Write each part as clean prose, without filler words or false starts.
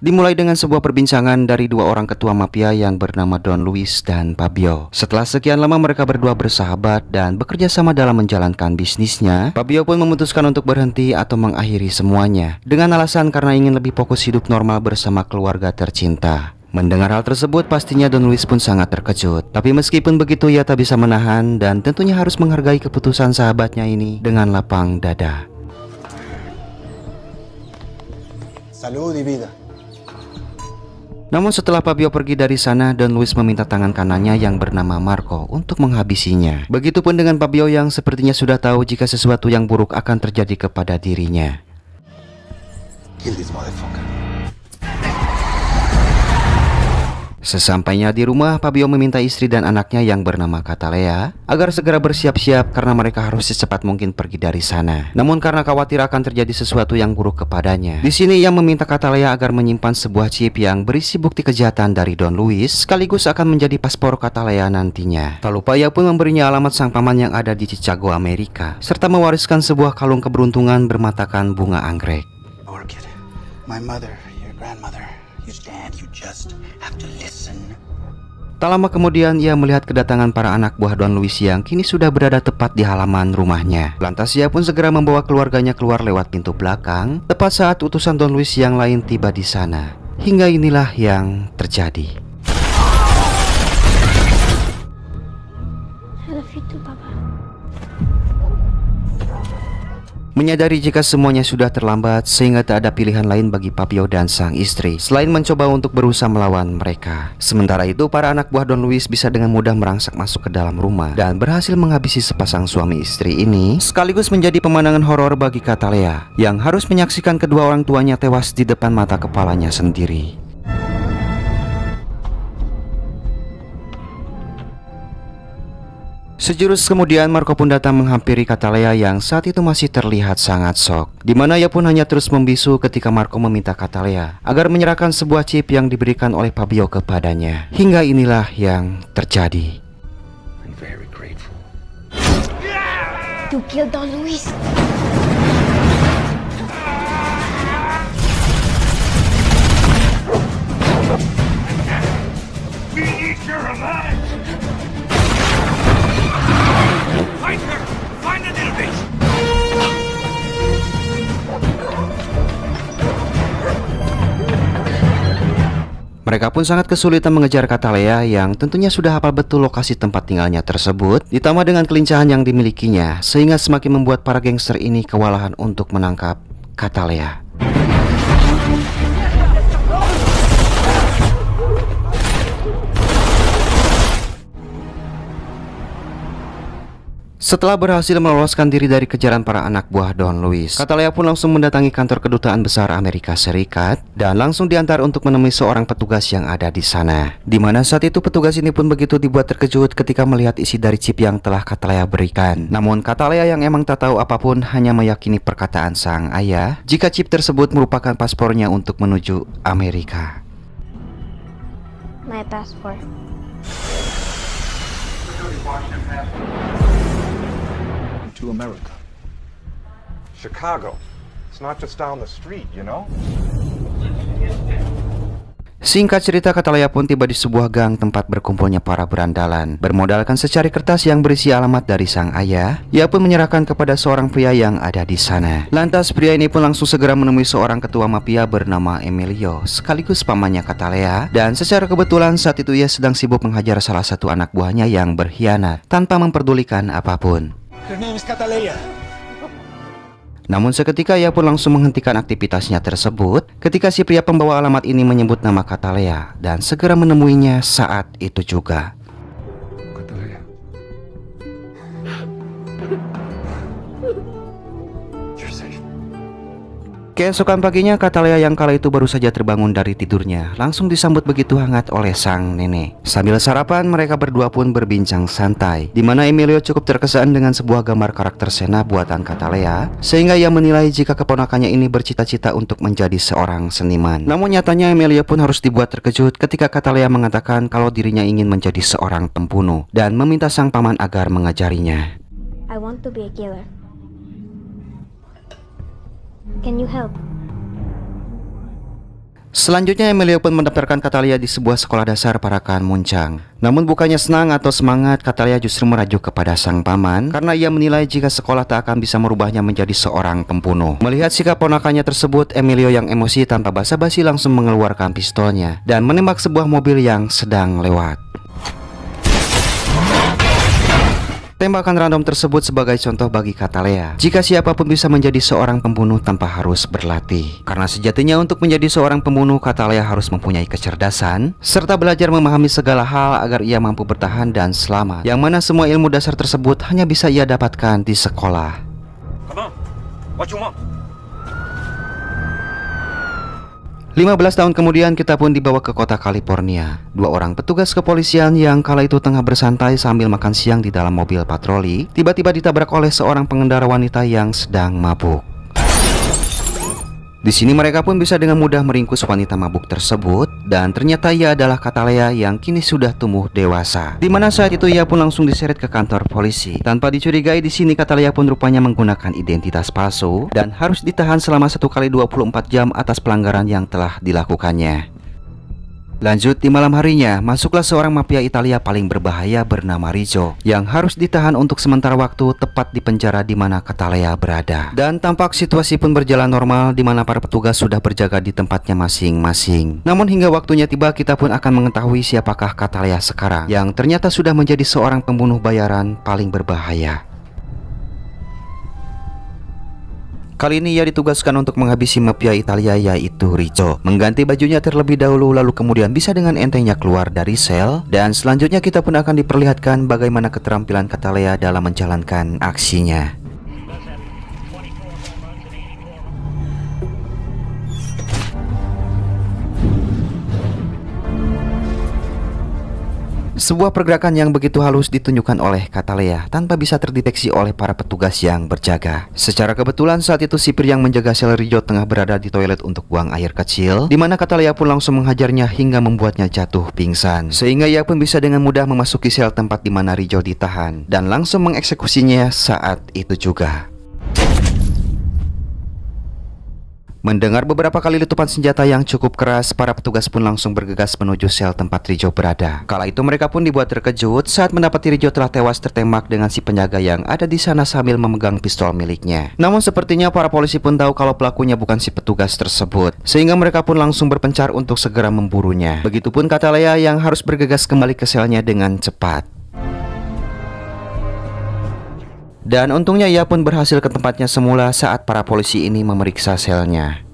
Dimulai dengan sebuah perbincangan dari dua orang ketua mafia yang bernama Don Luis dan Fabio. Setelah sekian lama mereka berdua bersahabat dan bekerja sama dalam menjalankan bisnisnya, Fabio pun memutuskan untuk berhenti atau mengakhiri semuanya dengan alasan karena ingin lebih fokus hidup normal bersama keluarga tercinta. Mendengar hal tersebut, pastinya Don Luis pun sangat terkejut. Tapi meskipun begitu, ia tak bisa menahan dan tentunya harus menghargai keputusan sahabatnya ini dengan lapang dada. Salud y vida. Namun setelah Fabio pergi dari sana, Don Luis meminta tangan kanannya yang bernama Marco untuk menghabisinya. Begitupun dengan Fabio yang sepertinya sudah tahu jika sesuatu yang buruk akan terjadi kepada dirinya. Kill this motherfucker. Sesampainya di rumah, Fabio meminta istri dan anaknya yang bernama Catalea agar segera bersiap-siap karena mereka harus secepat mungkin pergi dari sana. Namun karena khawatir akan terjadi sesuatu yang buruk kepadanya, di sini ia meminta Catalea agar menyimpan sebuah chip yang berisi bukti kejahatan dari Don Luis, sekaligus akan menjadi paspor Catalea nantinya. Tak lupa ia pun memberinya alamat sang paman yang ada di Chicago, Amerika, serta mewariskan sebuah kalung keberuntungan bermatakan bunga anggrek. Orchid, my mother, your grandmother. You stand, you just have to listen. Tak lama kemudian ia melihat kedatangan para anak buah Don Luis yang kini sudah berada tepat di halaman rumahnya. Lantas ia pun segera membawa keluarganya keluar lewat pintu belakang, tepat saat utusan Don Luis yang lain tiba di sana. Hingga inilah yang terjadi. I love you too, Papa. Menyadari jika semuanya sudah terlambat, sehingga tak ada pilihan lain bagi Fabio dan sang istri selain mencoba untuk berusaha melawan mereka. Sementara itu, para anak buah Don Luis bisa dengan mudah merangsak masuk ke dalam rumah dan berhasil menghabisi sepasang suami istri ini, sekaligus menjadi pemandangan horor bagi Catalea yang harus menyaksikan kedua orang tuanya tewas di depan mata kepalanya sendiri. Sejurus kemudian Marco pun datang menghampiri Catalea yang saat itu masih terlihat sangat shock. Dimana ia pun hanya terus membisu ketika Marco meminta Catalea agar menyerahkan sebuah chip yang diberikan oleh Fabio kepadanya. Hingga inilah yang terjadi. I'm very grateful. To kill Don Luis. We need her alive! Find her! Find the little bitch! Mereka pun sangat kesulitan mengejar Catalea yang tentunya sudah hafal betul lokasi tempat tinggalnya tersebut, ditambah dengan kelincahan yang dimilikinya, sehingga semakin membuat para gangster ini kewalahan untuk menangkap Catalea. Setelah berhasil meloloskan diri dari kejaran para anak buah Don Luis, Catalea pun langsung mendatangi kantor kedutaan besar Amerika Serikat dan langsung diantar untuk menemui seorang petugas yang ada di sana. Dimana saat itu petugas ini pun begitu dibuat terkejut ketika melihat isi dari chip yang telah Catalea berikan. Namun Catalea yang emang tak tahu apapun hanya meyakini perkataan sang ayah jika chip tersebut merupakan paspornya untuk menuju Amerika. My passport. To America. Chicago. It's not just down the street, you know? Singkat cerita, Catalea pun tiba di sebuah gang tempat berkumpulnya para berandalan. Bermodalkan secari kertas yang berisi alamat dari sang ayah, ia pun menyerahkan kepada seorang pria yang ada di sana. Lantas pria ini pun langsung segera menemui seorang ketua mafia bernama Emilio, sekaligus pamannya Catalea. Dan secara kebetulan saat itu ia sedang sibuk menghajar salah satu anak buahnya yang berkhianat tanpa memperdulikan apapun. Her name is Catalea. Namun seketika ia pun langsung menghentikan aktivitasnya tersebut ketika si pria pembawa alamat ini menyebut nama Catalea dan segera menemuinya saat itu juga. Catalea. You're safe. Keesokan paginya, Catalea yang kala itu baru saja terbangun dari tidurnya langsung disambut begitu hangat oleh sang nenek. Sambil sarapan, mereka berdua pun berbincang santai, dimana Emilio cukup terkesan dengan sebuah gambar karakter Senna buatan Catalea, sehingga ia menilai jika keponakannya ini bercita-cita untuk menjadi seorang seniman. Namun nyatanya Emilio pun harus dibuat terkejut ketika Catalea mengatakan kalau dirinya ingin menjadi seorang pembunuh dan meminta sang paman agar mengajarinya. I want to be a killer. Can you help? Selanjutnya Emilio pun mendaftarkan Katalia di sebuah sekolah dasar Parakan Muncang. Namun bukannya senang atau semangat, Katalia justru merajuk kepada sang paman karena ia menilai jika sekolah tak akan bisa merubahnya menjadi seorang pembunuh. Melihat sikap ponakannya tersebut, Emilio yang emosi tanpa basa-basi langsung mengeluarkan pistolnya dan menembak sebuah mobil yang sedang lewat. Tembakan random tersebut sebagai contoh bagi Katalia jika siapapun bisa menjadi seorang pembunuh tanpa harus berlatih. Karena sejatinya untuk menjadi seorang pembunuh, Katalia harus mempunyai kecerdasan serta belajar memahami segala hal agar ia mampu bertahan dan selamat, yang mana semua ilmu dasar tersebut hanya bisa ia dapatkan di sekolah. Come on. What you want? 15 tahun kemudian kita pun dibawa ke kota California. Dua orang petugas kepolisian yang kala itu tengah bersantai sambil makan siang di dalam mobil patroli tiba-tiba ditabrak oleh seorang pengendara wanita yang sedang mabuk. Di sini mereka pun bisa dengan mudah meringkus wanita mabuk tersebut, dan ternyata ia adalah Katalia yang kini sudah tumbuh dewasa. Dimana saat itu ia pun langsung diseret ke kantor polisi. Tanpa dicurigai, di sini Katalia pun rupanya menggunakan identitas palsu dan harus ditahan selama 1 kali 24 jam atas pelanggaran yang telah dilakukannya. Lanjut, di malam harinya, masuklah seorang mafia Italia paling berbahaya bernama Rizzo yang harus ditahan untuk sementara waktu tepat di penjara di mana Katalia berada. Dan tampak situasi pun berjalan normal di mana para petugas sudah berjaga di tempatnya masing-masing. Namun hingga waktunya tiba, kita pun akan mengetahui siapakah Katalia sekarang yang ternyata sudah menjadi seorang pembunuh bayaran paling berbahaya. Kali ini ia ditugaskan untuk menghabisi mafia Italia yaitu Rizzo. Mengganti bajunya terlebih dahulu lalu kemudian bisa dengan entengnya keluar dari sel. Dan selanjutnya kita pun akan diperlihatkan bagaimana keterampilan Katalia dalam menjalankan aksinya. Sebuah pergerakan yang begitu halus ditunjukkan oleh Katalia tanpa bisa terdeteksi oleh para petugas yang berjaga. Secara kebetulan saat itu sipir yang menjaga sel Rizzo tengah berada di toilet untuk buang air kecil, di mana Katalia pun langsung menghajarnya hingga membuatnya jatuh pingsan. Sehingga ia pun bisa dengan mudah memasuki sel tempat di mana Rizzo ditahan dan langsung mengeksekusinya saat itu juga. Mendengar beberapa kali letupan senjata yang cukup keras, para petugas pun langsung bergegas menuju sel tempat Rizzo berada. Kala itu mereka pun dibuat terkejut saat mendapati Rizzo telah tewas tertembak dengan si penjaga yang ada di sana sambil memegang pistol miliknya. Namun sepertinya para polisi pun tahu kalau pelakunya bukan si petugas tersebut, sehingga mereka pun langsung berpencar untuk segera memburunya. Begitupun Katalia yang harus bergegas kembali ke selnya dengan cepat. Dan untungnya ia pun berhasil ke tempatnya semula saat para polisi ini memeriksa selnya.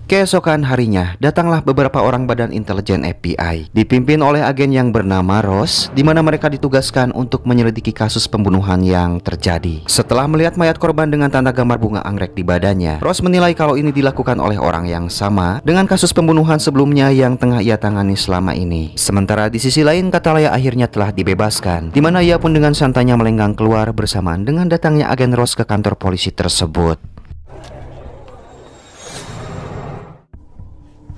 Keesokan harinya, datanglah beberapa orang badan intelijen FBI dipimpin oleh agen yang bernama Ross, di mana mereka ditugaskan untuk menyelidiki kasus pembunuhan yang terjadi. Setelah melihat mayat korban dengan tanda gambar bunga anggrek di badannya, Ross menilai kalau ini dilakukan oleh orang yang sama dengan kasus pembunuhan sebelumnya yang tengah ia tangani selama ini. Sementara di sisi lain, Katalia akhirnya telah dibebaskan, di mana ia pun dengan santainya melenggang keluar bersamaan dengan datangnya agen Ross ke kantor polisi tersebut.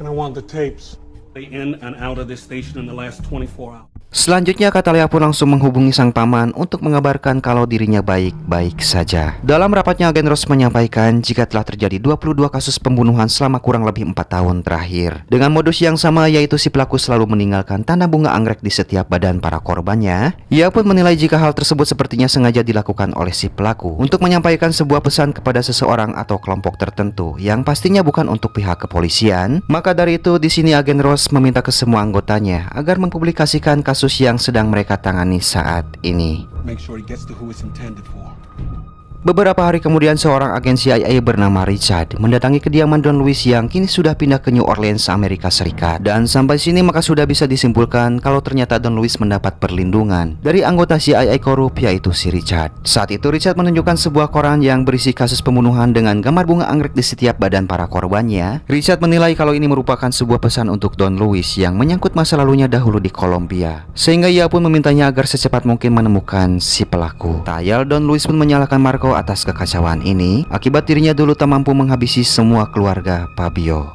And I want the tapes. In and out of this station in the last 24 hours. Selanjutnya Katalia pun langsung menghubungi sang paman untuk mengabarkan kalau dirinya baik-baik saja. Dalam rapatnya agen Ross menyampaikan jika telah terjadi 22 kasus pembunuhan selama kurang lebih 4 tahun terakhir. Dengan modus yang sama, yaitu si pelaku selalu meninggalkan tanda bunga anggrek di setiap badan para korbannya. Ia pun menilai jika hal tersebut sepertinya sengaja dilakukan oleh si pelaku untuk menyampaikan sebuah pesan kepada seseorang atau kelompok tertentu yang pastinya bukan untuk pihak kepolisian. Maka dari itu di sini agen Ross meminta ke semua anggotanya agar mempublikasikan kasus yang sedang mereka tangani saat ini. Make sure he gets to who it's intended for. Beberapa hari kemudian seorang agen CIA bernama Richard mendatangi kediaman Don Luis yang kini sudah pindah ke New Orleans, Amerika Serikat. Dan sampai sini maka sudah bisa disimpulkan kalau ternyata Don Luis mendapat perlindungan dari anggota CIA korup yaitu si Richard. Saat itu Richard menunjukkan sebuah koran yang berisi kasus pembunuhan dengan gambar bunga anggrek di setiap badan para korbannya. Richard menilai kalau ini merupakan sebuah pesan untuk Don Luis yang menyangkut masa lalunya dahulu di Kolombia, sehingga ia pun memintanya agar secepat mungkin menemukan si pelaku. Tayal Don Luis pun menyalahkan Marco atas kekacauan ini akibat dirinya dulu tak mampu menghabisi semua keluarga Fabio.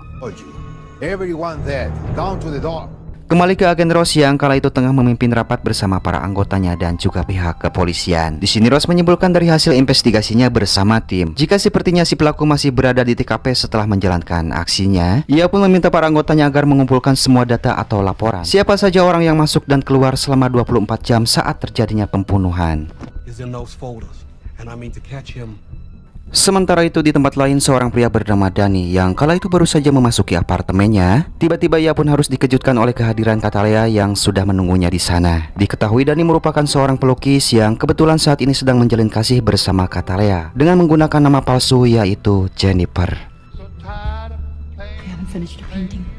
Everyone dead. Down to the door. Kembali ke agen Ross yang kala itu tengah memimpin rapat bersama para anggotanya dan juga pihak kepolisian. Di sini Ross menyimpulkan dari hasil investigasinya bersama tim, jika sepertinya si pelaku masih berada di TKP setelah menjalankan aksinya. Ia pun meminta para anggotanya agar mengumpulkan semua data atau laporan siapa saja orang yang masuk dan keluar selama 24 jam saat terjadinya pembunuhan. Is in those folders, and I mean to catch him. Sementara itu di tempat lain seorang pria bernama Dani yang kala itu baru saja memasuki apartemennya. Tiba-tiba ia pun harus dikejutkan oleh kehadiran Katalea yang sudah menunggunya di sana. Diketahui Dani merupakan seorang pelukis yang kebetulan saat ini sedang menjalin kasih bersama Katalea dengan menggunakan nama palsu yaitu Jennifer.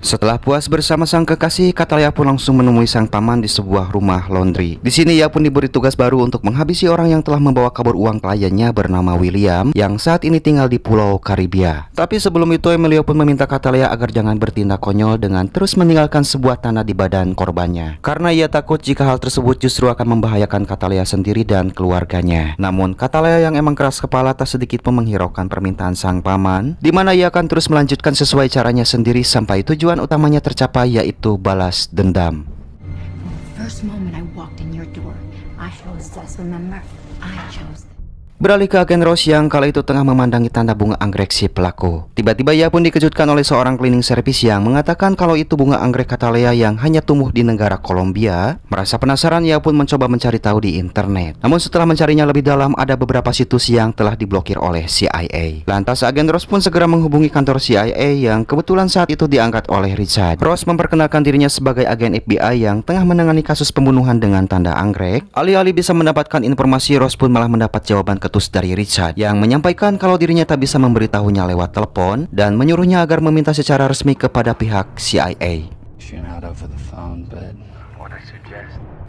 Setelah puas bersama sang kekasih, Katalea pun langsung menemui sang paman di sebuah rumah laundry. Di sini ia pun diberi tugas baru untuk menghabisi orang yang telah membawa kabur uang kliennya bernama William yang saat ini tinggal di Pulau Karibia. Tapi sebelum itu Emilio pun meminta Katalea agar jangan bertindak konyol dengan terus meninggalkan sebuah tanah di badan korbannya, karena ia takut jika hal tersebut justru akan membahayakan Katalea sendiri dan keluarganya. Namun Katalea yang emang keras kepala tak sedikit pun menghiraukan permintaan sang paman, di mana ia akan terus melanjutkan sesuai caranya sendiri sampai tujuan utamanya tercapai, yaitu balas dendam. First moment I walked in your door, I chose this. Remember, I chose this. Beralih ke agen Ross yang kala itu tengah memandangi tanda bunga anggrek si pelaku. Tiba-tiba ia pun dikejutkan oleh seorang cleaning service yang mengatakan kalau itu bunga anggrek Katalea yang hanya tumbuh di negara Kolombia. Merasa penasaran, ia pun mencoba mencari tahu di internet. Namun setelah mencarinya lebih dalam, ada beberapa situs yang telah diblokir oleh CIA. Lantas agen Ross pun segera menghubungi kantor CIA yang kebetulan saat itu diangkat oleh Richard. Ross memperkenalkan dirinya sebagai agen FBI yang tengah menangani kasus pembunuhan dengan tanda anggrek. Alih-alih bisa mendapatkan informasi, Ross pun malah mendapat jawaban ketus dari Richard yang menyampaikan kalau dirinya tak bisa memberitahunya lewat telepon dan menyuruhnya agar meminta secara resmi kepada pihak CIA.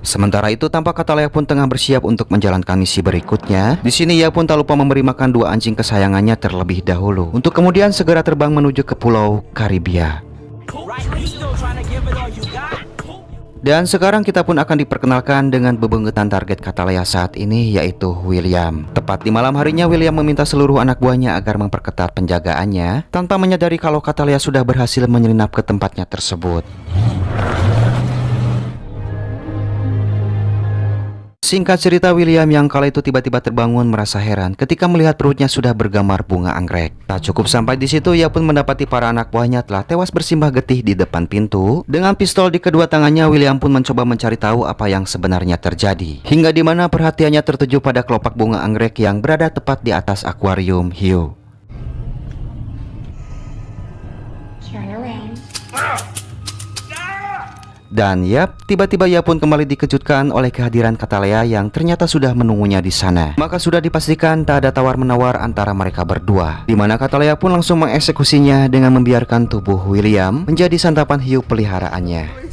Sementara itu tampak Katalea pun tengah bersiap untuk menjalankan misi berikutnya. Di sini ia pun tak lupa memberi makan dua anjing kesayangannya terlebih dahulu untuk kemudian segera terbang menuju ke Pulau Karibia. Dan sekarang kita pun akan diperkenalkan dengan bebengketan target Katalea saat ini, yaitu William. Tepat di malam harinya, William meminta seluruh anak buahnya agar memperketat penjagaannya tanpa menyadari kalau Katalea sudah berhasil menyelinap ke tempatnya tersebut. Singkat cerita, William yang kala itu tiba-tiba terbangun merasa heran ketika melihat perutnya sudah bergambar bunga anggrek. Tak cukup sampai di situ, ia pun mendapati para anak buahnya telah tewas bersimbah getih di depan pintu. Dengan pistol di kedua tangannya, William pun mencoba mencari tahu apa yang sebenarnya terjadi. Hingga di mana perhatiannya tertuju pada kelopak bunga anggrek yang berada tepat di atas akuarium hiu. Dan yap, tiba-tiba ia pun kembali dikejutkan oleh kehadiran Katalea yang ternyata sudah menunggunya di sana. Maka sudah dipastikan tak ada tawar-menawar antara mereka berdua, di mana Katalea pun langsung mengeksekusinya dengan membiarkan tubuh William menjadi santapan hiu peliharaannya.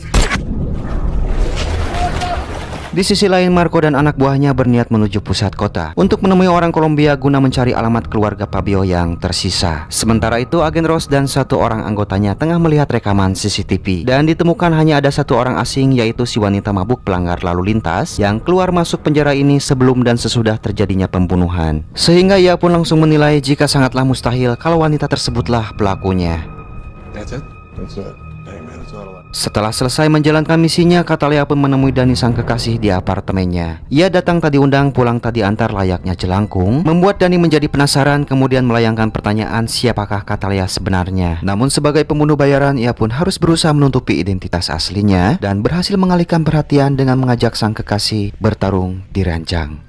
Di sisi lain, Marco dan anak buahnya berniat menuju pusat kota untuk menemui orang Kolombia guna mencari alamat keluarga Fabio yang tersisa. Sementara itu, agen Ross dan satu orang anggotanya tengah melihat rekaman CCTV dan ditemukan hanya ada satu orang asing, yaitu si wanita mabuk pelanggar lalu lintas yang keluar masuk penjara ini sebelum dan sesudah terjadinya pembunuhan. Sehingga ia pun langsung menilai jika sangatlah mustahil kalau wanita tersebutlah pelakunya. That's it? That's it. Hey man, it's all I... Setelah selesai menjalankan misinya, Katalea pun menemui Dani sang kekasih di apartemennya. Ia datang tak diundang, pulang tak diantar layaknya jelangkung, membuat Dani menjadi penasaran kemudian melayangkan pertanyaan siapakah Katalea sebenarnya. Namun sebagai pembunuh bayaran, ia pun harus berusaha menutupi identitas aslinya dan berhasil mengalihkan perhatian dengan mengajak sang kekasih bertarung di ranjang.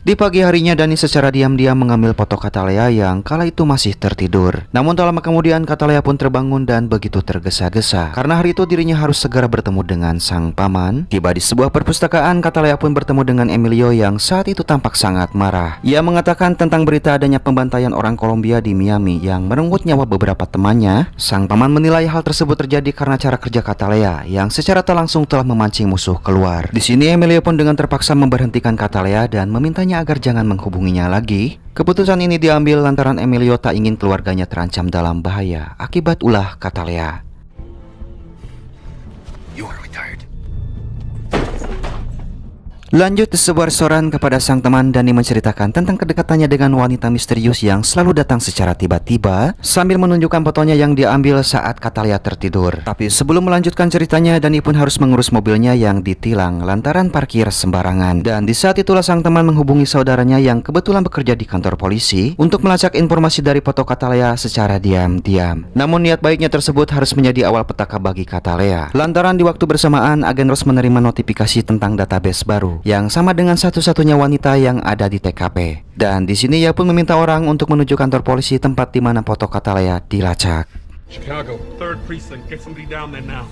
Di pagi harinya, Dani secara diam-diam mengambil foto Katalea yang kala itu masih tertidur. Namun tak lama kemudian Katalea pun terbangun dan begitu tergesa-gesa karena hari itu dirinya harus segera bertemu dengan sang paman. Tiba di sebuah perpustakaan, Katalea pun bertemu dengan Emilio yang saat itu tampak sangat marah. Ia mengatakan tentang berita adanya pembantaian orang Kolombia di Miami yang merenggut nyawa beberapa temannya. Sang paman menilai hal tersebut terjadi karena cara kerja Katalea yang secara tak langsung telah memancing musuh keluar. Di sini Emilio pun dengan terpaksa memberhentikan Katalea dan memintanya agar jangan menghubunginya lagi. Keputusan ini diambil lantaran Emilio tak ingin keluarganya terancam dalam bahaya akibat ulah Katalea. Lanjut di sebuah restoran, kepada sang teman Dani menceritakan tentang kedekatannya dengan wanita misterius yang selalu datang secara tiba-tiba sambil menunjukkan fotonya yang diambil saat Katalia tertidur. Tapi sebelum melanjutkan ceritanya, Dani pun harus mengurus mobilnya yang ditilang lantaran parkir sembarangan. Dan di saat itulah sang teman menghubungi saudaranya yang kebetulan bekerja di kantor polisi untuk melacak informasi dari foto Katalia secara diam-diam. Namun niat baiknya tersebut harus menjadi awal petaka bagi Katalia, lantaran di waktu bersamaan agen Rose menerima notifikasi tentang database baru yang sama dengan satu-satunya wanita yang ada di TKP. Dan di sini ia pun meminta orang untuk menuju kantor polisi tempat di mana foto Katalia dilacak. Chicago, 3rd Precinct. Get somebody down there now.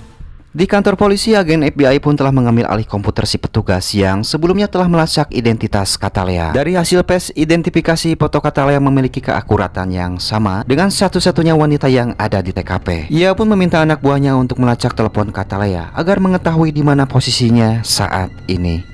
Di kantor polisi, agen FBI pun telah mengambil alih komputer si petugas yang sebelumnya telah melacak identitas Katalia. Dari hasil tes identifikasi, foto Katalia memiliki keakuratan yang sama dengan satu-satunya wanita yang ada di TKP. Ia pun meminta anak buahnya untuk melacak telepon Katalia agar mengetahui di mana posisinya saat ini.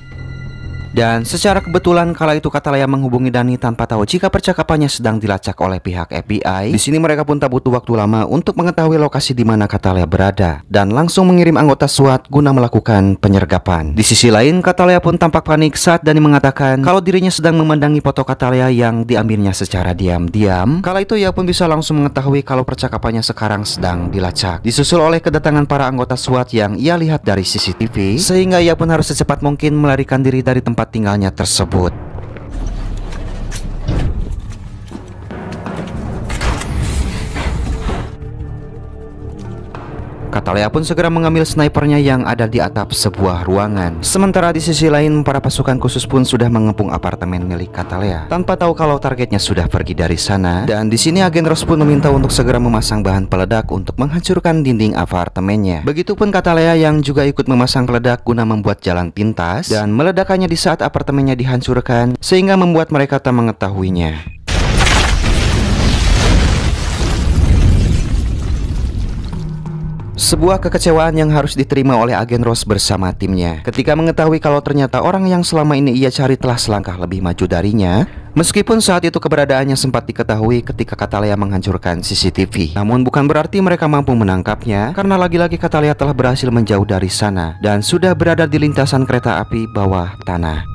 Dan secara kebetulan kala itu Katalia menghubungi Dani tanpa tahu jika percakapannya sedang dilacak oleh pihak FBI. Di sini mereka pun tak butuh waktu lama untuk mengetahui lokasi di mana Katalia berada dan langsung mengirim anggota SWAT guna melakukan penyergapan. Di sisi lain, Katalia pun tampak panik saat Dani mengatakan kalau dirinya sedang memandangi foto Katalia yang diambilnya secara diam-diam. Kala itu ia pun bisa langsung mengetahui kalau percakapannya sekarang sedang dilacak. Disusul oleh kedatangan para anggota SWAT yang ia lihat dari CCTV, sehingga ia pun harus secepat mungkin melarikan diri dari tempat tinggalnya tersebut. Katalia pun segera mengambil snipernya yang ada di atap sebuah ruangan. Sementara di sisi lain, para pasukan khusus pun sudah mengepung apartemen milik Katalia tanpa tahu kalau targetnya sudah pergi dari sana. Dan di sini agen Rose pun meminta untuk segera memasang bahan peledak untuk menghancurkan dinding apartemennya. Begitupun Katalia yang juga ikut memasang peledak guna membuat jalan pintas dan meledakannya di saat apartemennya dihancurkan, sehingga membuat mereka tak mengetahuinya. Sebuah kekecewaan yang harus diterima oleh agen Rose bersama timnya ketika mengetahui kalau ternyata orang yang selama ini ia cari telah selangkah lebih maju darinya. Meskipun saat itu keberadaannya sempat diketahui ketika Katalia menghancurkan CCTV, namun bukan berarti mereka mampu menangkapnya karena lagi-lagi Katalia telah berhasil menjauh dari sana dan sudah berada di lintasan kereta api bawah tanah.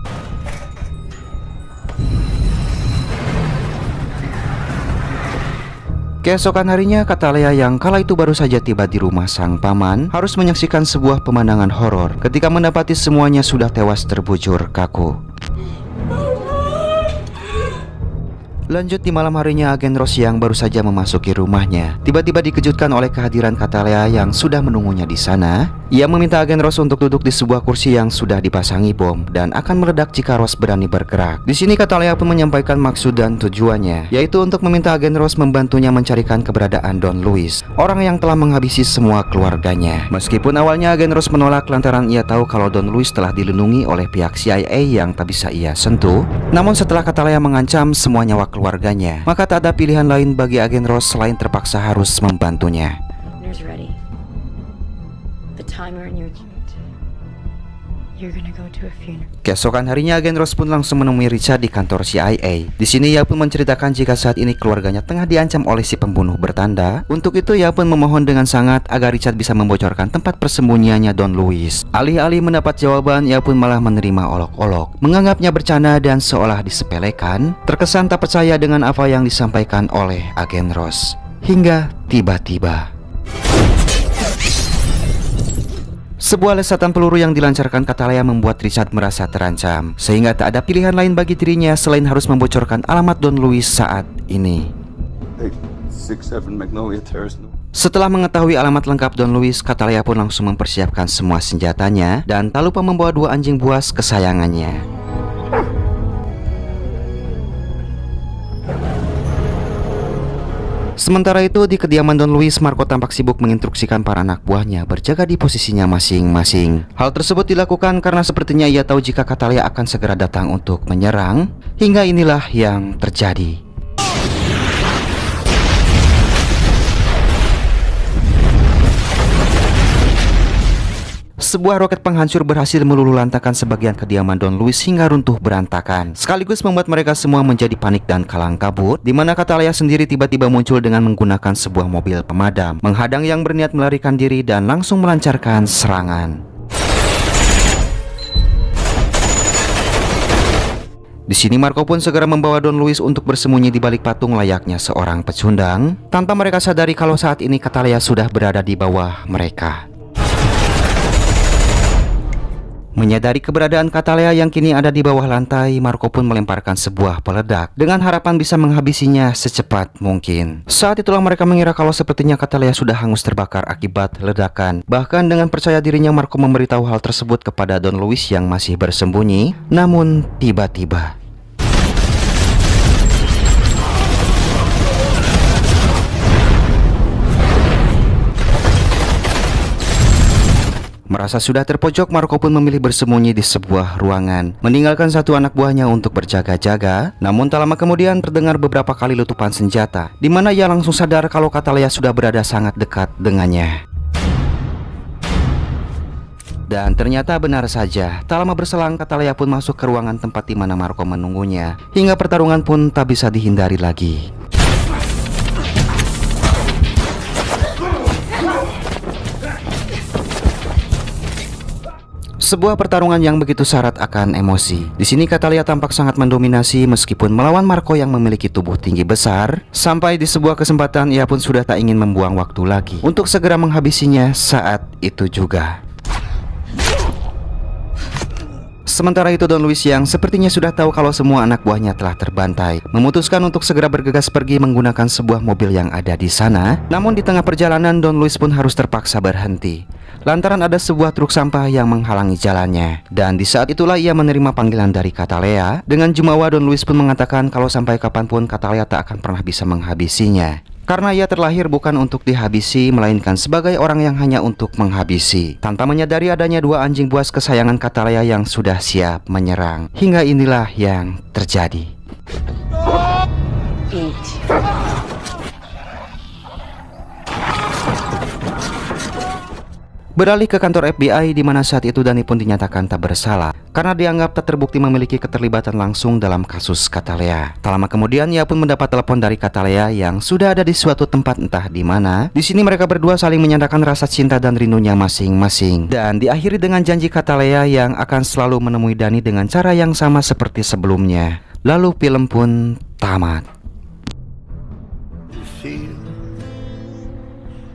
Keesokan harinya, Katalia yang kala itu baru saja tiba di rumah sang paman harus menyaksikan sebuah pemandangan horor ketika mendapati semuanya sudah tewas terbujur kaku. Lanjut di malam harinya, agen Rose yang baru saja memasuki rumahnya tiba-tiba dikejutkan oleh kehadiran Katalia yang sudah menunggunya di sana. Ia meminta agen Rose untuk duduk di sebuah kursi yang sudah dipasangi bom dan akan meledak jika Rose berani bergerak. Di sini Katalia pun menyampaikan maksud dan tujuannya, yaitu untuk meminta agen Rose membantunya mencarikan keberadaan Don Luis, orang yang telah menghabisi semua keluarganya. Meskipun awalnya agen Rose menolak lantaran ia tahu kalau Don Luis telah dilindungi oleh pihak CIA yang tak bisa ia sentuh, namun setelah Katalia mengancam semua nyawa keluarganya, maka tak ada pilihan lain bagi agen Rose selain terpaksa harus membantunya. Keesokan harinya, agen Rose pun langsung menemui Richard di kantor CIA. Di sini ia pun menceritakan jika saat ini keluarganya tengah diancam oleh si pembunuh bertanda. Untuk itu ia pun memohon dengan sangat agar Richard bisa membocorkan tempat persembunyiannya Don Luis. Alih-alih mendapat jawaban, ia pun malah menerima olok-olok, menganggapnya bercanda dan seolah disepelekan. Terkesan tak percaya dengan apa yang disampaikan oleh agen Rose. Hingga tiba-tiba sebuah lesatan peluru yang dilancarkan Katalia membuat Richard merasa terancam, sehingga tak ada pilihan lain bagi dirinya selain harus membocorkan alamat Don Luis saat ini. Setelah mengetahui alamat lengkap Don Luis, Katalia pun langsung mempersiapkan semua senjatanya dan tak lupa membawa 2 anjing buas kesayangannya. Sementara itu di kediaman Don Luis, Marco tampak sibuk menginstruksikan para anak buahnya berjaga di posisinya masing-masing. Hal tersebut dilakukan karena sepertinya ia tahu jika Katalia akan segera datang untuk menyerang. Hingga inilah yang terjadi. Sebuah roket penghancur berhasil meluluhlantakkan sebagian kediaman Don Luis hingga runtuh berantakan, sekaligus membuat mereka semua menjadi panik dan kalang kabut, di mana Katalia sendiri tiba-tiba muncul dengan menggunakan sebuah mobil pemadam, menghadang yang berniat melarikan diri dan langsung melancarkan serangan. Di sini Marco pun segera membawa Don Luis untuk bersembunyi di balik patung layaknya seorang pecundang, tanpa mereka sadari kalau saat ini Catalea sudah berada di bawah mereka. Menyadari keberadaan Catalea yang kini ada di bawah lantai, Marco pun melemparkan sebuah peledak dengan harapan bisa menghabisinya secepat mungkin. Saat itulah mereka mengira kalau sepertinya Catalea sudah hangus terbakar akibat ledakan. Bahkan dengan percaya dirinya Marco memberitahu hal tersebut kepada Don Luis yang masih bersembunyi. Namun tiba-tiba merasa sudah terpojok, Marco pun memilih bersembunyi di sebuah ruangan, meninggalkan satu anak buahnya untuk berjaga-jaga. Namun tak lama kemudian terdengar beberapa kali letupan senjata, di mana ia langsung sadar kalau Catalea sudah berada sangat dekat dengannya. Dan ternyata benar saja, tak lama berselang Catalea pun masuk ke ruangan tempat di mana Marco menunggunya, hingga pertarungan pun tak bisa dihindari lagi. Sebuah pertarungan yang begitu syarat akan emosi. Di sini Catalea tampak sangat mendominasi meskipun melawan Marco yang memiliki tubuh tinggi besar. Sampai di sebuah kesempatan ia pun sudah tak ingin membuang waktu lagi untuk segera menghabisinya saat itu juga. Sementara itu Don Luis yang sepertinya sudah tahu kalau semua anak buahnya telah terbantai, memutuskan untuk segera bergegas pergi menggunakan sebuah mobil yang ada di sana. Namun di tengah perjalanan Don Luis pun harus terpaksa berhenti lantaran ada sebuah truk sampah yang menghalangi jalannya. Dan di saat itulah ia menerima panggilan dari Catalea. Dengan jumawa Don Luis pun mengatakan kalau sampai kapanpun Catalea tak akan pernah bisa menghabisinya, karena ia terlahir bukan untuk dihabisi, melainkan sebagai orang yang hanya untuk menghabisi. Tanpa menyadari adanya dua anjing buas kesayangan Catalea yang sudah siap menyerang. Hingga inilah yang terjadi. Beralih ke kantor FBI, di mana saat itu Dani pun dinyatakan tak bersalah karena dianggap tak terbukti memiliki keterlibatan langsung dalam kasus Catalea. Tak lama kemudian ia pun mendapat telepon dari Catalea yang sudah ada di suatu tempat entah di mana. Di sini mereka berdua saling menyatakan rasa cinta dan rindunya masing-masing, dan diakhiri dengan janji Catalea yang akan selalu menemui Dani dengan cara yang sama seperti sebelumnya. Lalu film pun tamat.